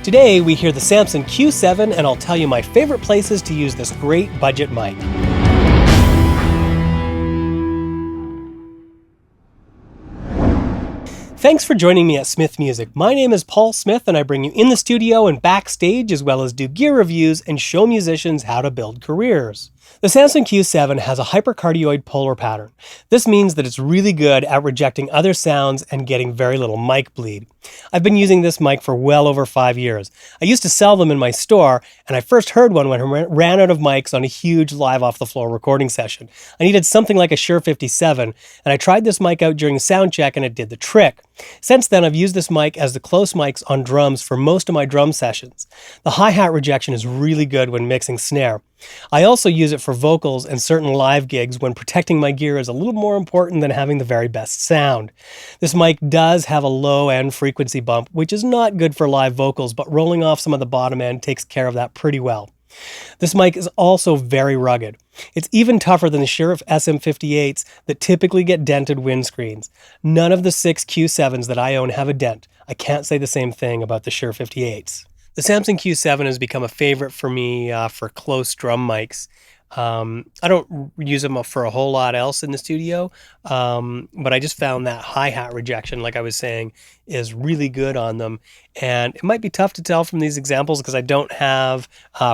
Today we hear the Samson Q7 and I'll tell you my favorite places to use this great budget mic. Thanks for joining me at Smith Music. My name is Paul Smith and I bring you in the studio and backstage as well as do gear reviews and show musicians how to build careers. The Samson Q7 has a hypercardioid polar pattern. This means that it's really good at rejecting other sounds and getting very little mic bleed. I've been using this mic for well over 5 years. I used to sell them in my store, and I first heard one when I ran out of mics on a huge live off-the-floor recording session. I needed something like a Shure 57, and I tried this mic out during sound check and it did the trick. Since then, I've used this mic as the close mics on drums for most of my drum sessions. The hi-hat rejection is really good when mixing snare. I also use it for vocals and certain live gigs when protecting my gear is a little more important than having the very best sound. This mic does have a low end frequency bump, which is not good for live vocals, but rolling off some of the bottom end takes care of that pretty well. This mic is also very rugged. It's even tougher than the Shure SM58s that typically get dented windscreens. None of the 6 Q7s that I own have a dent. I can't say the same thing about the Shure 58s. The Samson Q7 has become a favorite for me for close drum mics. I don't use them for a whole lot else in the studio, but I just found that hi-hat rejection, like I was saying, is really good on them. And it might be tough to tell from these examples because I don't have,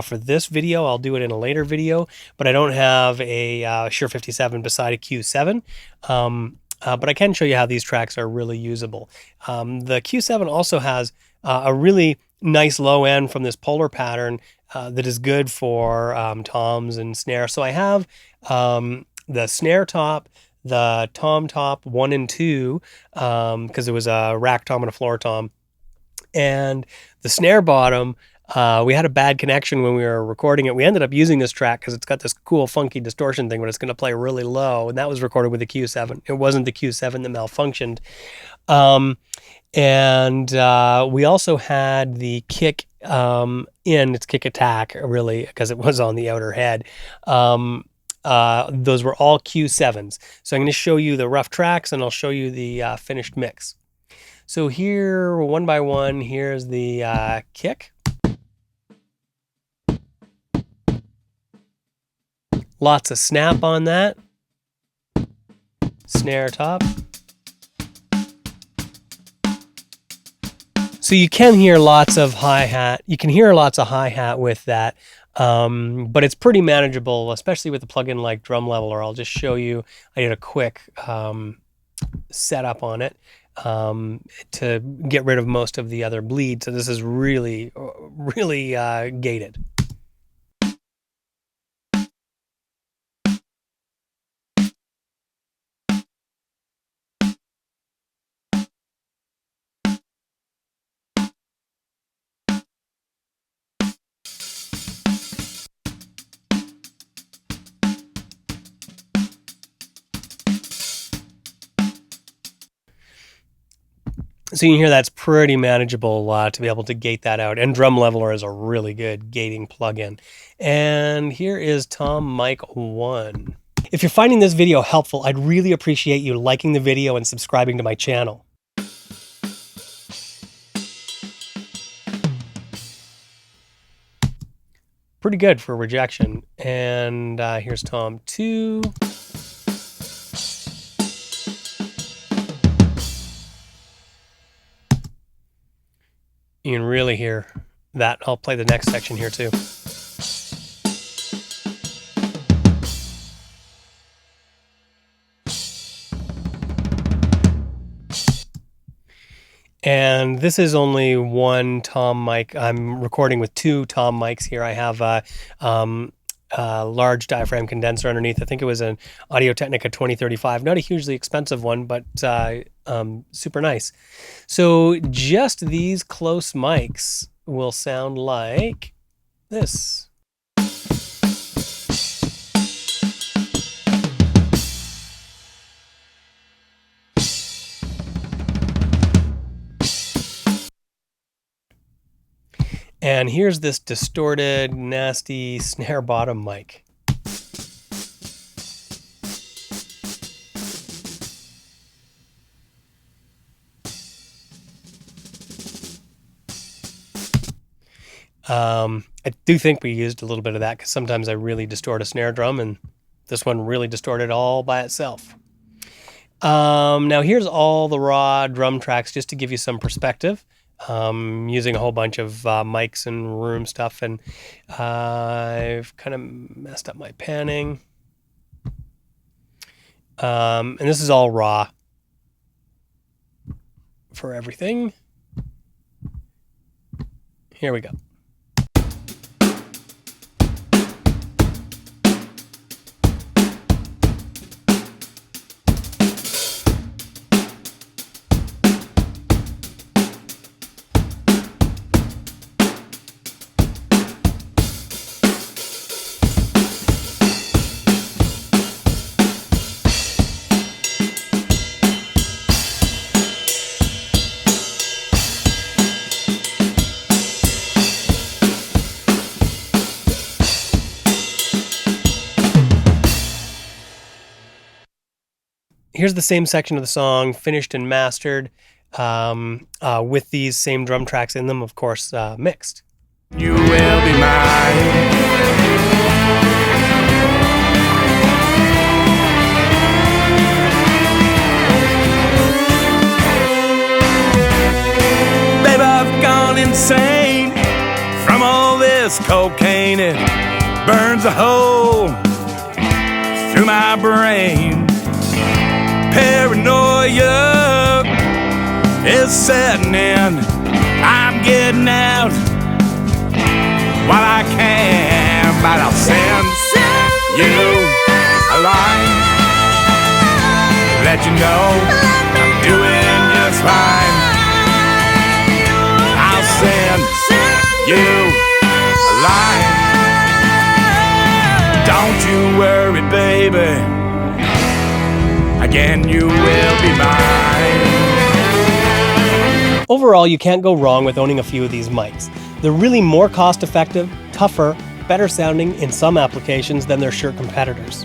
for this video, I'll do it in a later video, but I don't have a Shure 57 beside a Q7. But I can show you how these tracks are really usable. The Q7 also has a really nice low end from this polar pattern that is good for toms and snare. So I have the snare top, the tom top 1 and 2, because it was a rack tom and a floor tom, and the snare bottom. We had a bad connection when we were recording it. We ended up using this track because it's got this cool funky distortion thing, but it's going to play really low, and that was recorded with the Q7. It wasn't the Q7 that malfunctioned. And we also had the kick it's kick attack, really, because it was on the outer head. Those were all Q7s. So I'm going to show you the rough tracks and I'll show you the finished mix. So here, one by one, here's the kick. Lots of snap on that. Snare top. So you can hear lots of hi-hat. You can hear lots of hi-hat with that, but it's pretty manageable, especially with a plugin like Drum Leveler. I'll just show you. I did a quick setup on it to get rid of most of the other bleed. So this is really, really gated. So you can hear that's pretty manageable to be able to gate that out. And Drum Leveler is a really good gating plugin. And here is Tom Mic 1. If you're finding this video helpful, I'd really appreciate you liking the video and subscribing to my channel. Pretty good for rejection. And here's Tom 2. You can really hear that. I'll play the next section here too. And this is only one tom mic. I'm recording with 2 tom mics here. I have a large diaphragm condenser underneath. I think it was an Audio-Technica 2035. Not a hugely expensive one, but super nice. So just these close mics will sound like this. And here's this distorted, nasty snare bottom mic. I do think we used a little bit of that because sometimes I really distort a snare drum, and this one really distorted all by itself. Now here's all the raw drum tracks just to give you some perspective. Using a whole bunch of mics and room stuff, and I've kind of messed up my panning. And this is all raw for everything. Here we go. Here's the same section of the song, finished and mastered, with these same drum tracks in them, of course, mixed. You will be mine. Babe, I've gone insane from all this cocaine. It burns a hole through my brain. Paranoia is setting in. I'm getting out while I can, but I'll send you a line, let you know I'm doing just fine. I'll send you a line. Don't you worry, baby. Again, you will be mine. Overall, you can't go wrong with owning a few of these mics. They're really more cost-effective, tougher, better sounding in some applications than their sure competitors.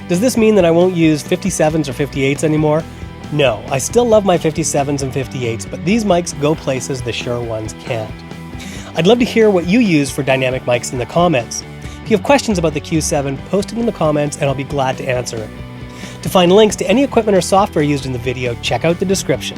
Does this mean that I won't use 57s or 58s anymore? No, I still love my 57s and 58s, but these mics go places the Shure ones can't. I'd love to hear what you use for dynamic mics in the comments. If you have questions about the Q7, post it in the comments and I'll be glad to answer it. To find links to any equipment or software used in the video, check out the description.